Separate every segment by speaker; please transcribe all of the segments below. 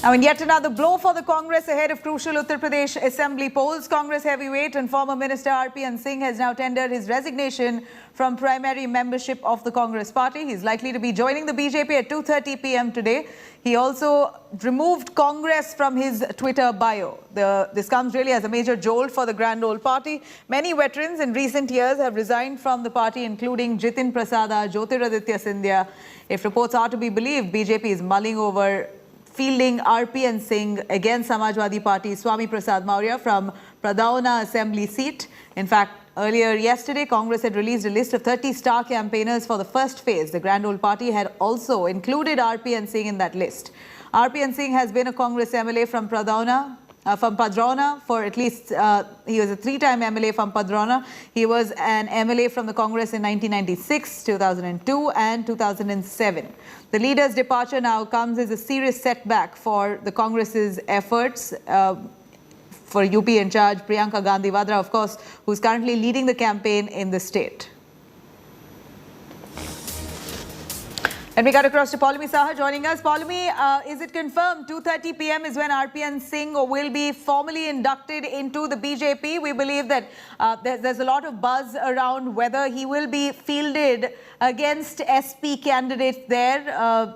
Speaker 1: I mean, yet another blow for the Congress ahead of crucial Uttar Pradesh Assembly polls. Congress heavyweight and former Minister RPN Singh has now tendered his resignation from primary membership of the Congress party. He's likely to be joining the BJP at 2:30 p.m. today. He also removed Congress from his Twitter bio. This comes really as a major jolt for the grand old party. Many veterans in recent years have resigned from the party, including Jitin Prasad, Jyotiraditya Scindia. If reports are to be believed, BJP is mulling over fielding RPN Singh against Samajwadi Party Swami Prasad Maurya from Padrauna Assembly seat. In fact, earlier yesterday, Congress had released a list of 30 star campaigners for the first phase. The grand old party had also included RPN Singh in that list. RPN Singh has been a Congress MLA from Padrauna for at least, he was a three-time MLA from Padrauna. He was an MLA from the Congress in 1996, 2002 and 2007. The leader's departure now comes as a serious setback for the Congress's efforts. For UP in charge, Priyanka Gandhi Vadra, of course, who's currently leading the campaign in the state. And we got across to Paulami Saha joining us. Paulami, is it confirmed 2:30 p.m. is when RPN Singh will be formally inducted into the BJP? We believe that there's a lot of buzz around whether he will be fielded against SP candidates there.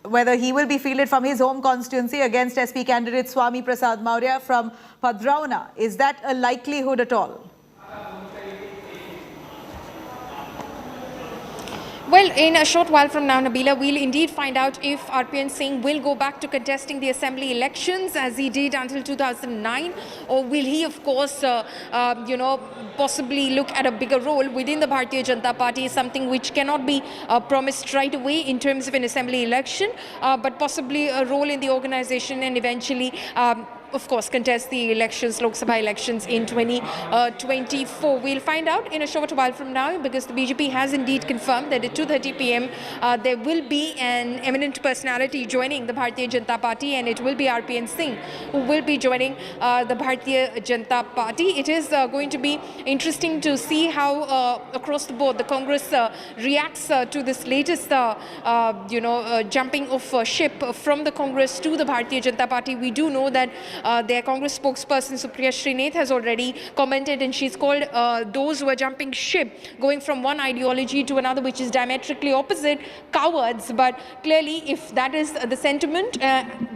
Speaker 1: Whether he will be fielded from his home constituency against SP candidate Swami Prasad Maurya from Padrauna. Is that a likelihood at all?
Speaker 2: Well, in a short while from now, Nabila, we'll indeed find out if RPN Singh will go back to contesting the assembly elections as he did until 2009, or will he, of course, possibly look at a bigger role within the Bharatiya Janata Party, something which cannot be promised right away in terms of an assembly election, but possibly a role in the organization and eventually of course, contest the elections, Lok Sabha elections in 2024. We'll find out in a short while from now, because the BJP has indeed confirmed that at 2:30 p.m. There will be an eminent personality joining the Bharatiya Janata Party, and it will be RPN Singh who will be joining the Bharatiya Janata Party. It is going to be interesting to see how across the board the Congress reacts to this latest, jumping of ship from the Congress to the Bharatiya Janata Party. We do know that their Congress spokesperson Supriya Srinath has already commented, and she's called those who are jumping ship, going from one ideology to another which is diametrically opposite, cowards. But clearly, if that is the sentiment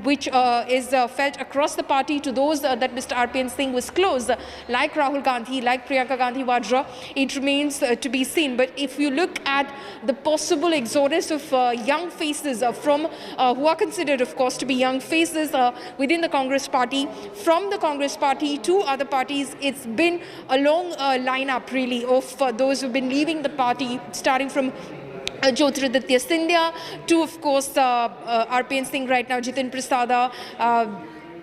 Speaker 2: which is felt across the party to those that Mr. RPN Singh was close, like Rahul Gandhi, like Priyanka Gandhi Vadra, it remains to be seen. But if you look at the possible exodus of young faces from who are considered, of course, to be young faces within the Congress party, from the Congress party to other parties, it's been a long lineup really of those who've been leaving the party, starting from Jyotiraditya Scindia to, of course, RPN Singh right now, Jitin Prasad,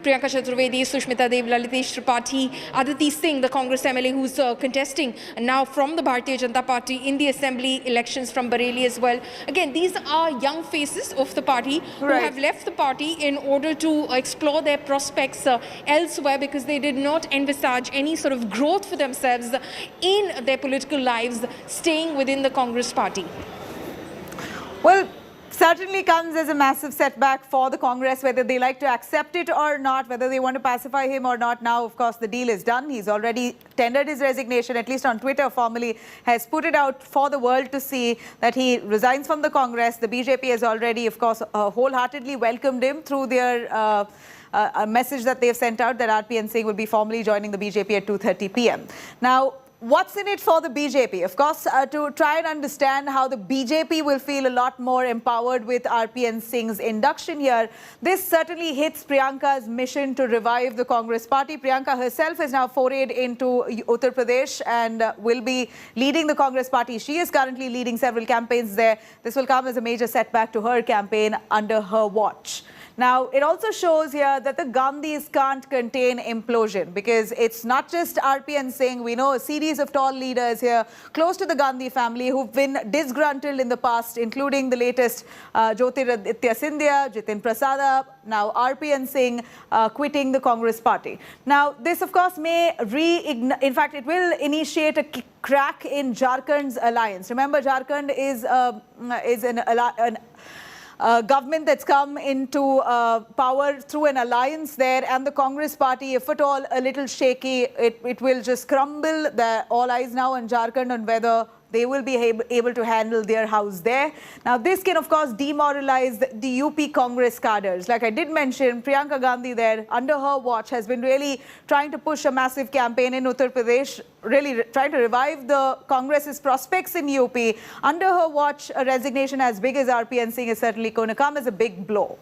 Speaker 2: Priyanka Chaturvedi, Sushmita Dev, Lalitesh Tripathi, Aditi Singh, the Congress MLA who's contesting now from the Bharatiya Janata Party in the assembly elections from Bareilly as well. Again, these are young faces of the party who have left the party in order to explore their prospects elsewhere, because they did not envisage any sort of growth for themselves in their political lives, staying within the Congress party.
Speaker 1: Well, certainly comes as a massive setback for the Congress, whether they like to accept it or not, whether they want to pacify him or not. Now, of course, the deal is done. He's already tendered his resignation, at least on Twitter formally, has put it out for the world to see that he resigns from the Congress. The BJP has already, of course, wholeheartedly welcomed him through their a message that they've sent out that RPN Singh will be formally joining the BJP at 2:30 p.m. Now, what's in it for the BJP? Of course, to try and understand how the BJP will feel a lot more empowered with RPN Singh's induction here, this certainly hits Priyanka's mission to revive the Congress party. Priyanka herself has now forayed into Uttar Pradesh and will be leading the Congress party. She is currently leading several campaigns there. This will come as a major setback to her campaign under her watch. Now, it also shows here that the Gandhis can't contain implosion, because it's not just RPN Singh. We know a series of tall leaders here close to the Gandhi family who've been disgruntled in the past, including the latest Jyotiraditya Scindia, Jitin Prasad, now RPN Singh quitting the Congress party. Now, this, of course, may in fact, it will initiate a crack in Jharkhand's alliance. Remember, Jharkhand is government that's come into power through an alliance there, and the Congress party, if at all a little shaky, it will just crumble. All eyes now on Jharkhand on whether they will be able to handle their house there. Now, this can, of course, demoralize the UP Congress cadres. Like I did mention, Priyanka Gandhi there, under her watch, has been really trying to push a massive campaign in Uttar Pradesh, really trying to revive the Congress's prospects in UP. Under her watch, a resignation as big as RPN Singh is certainly going to come as a big blow.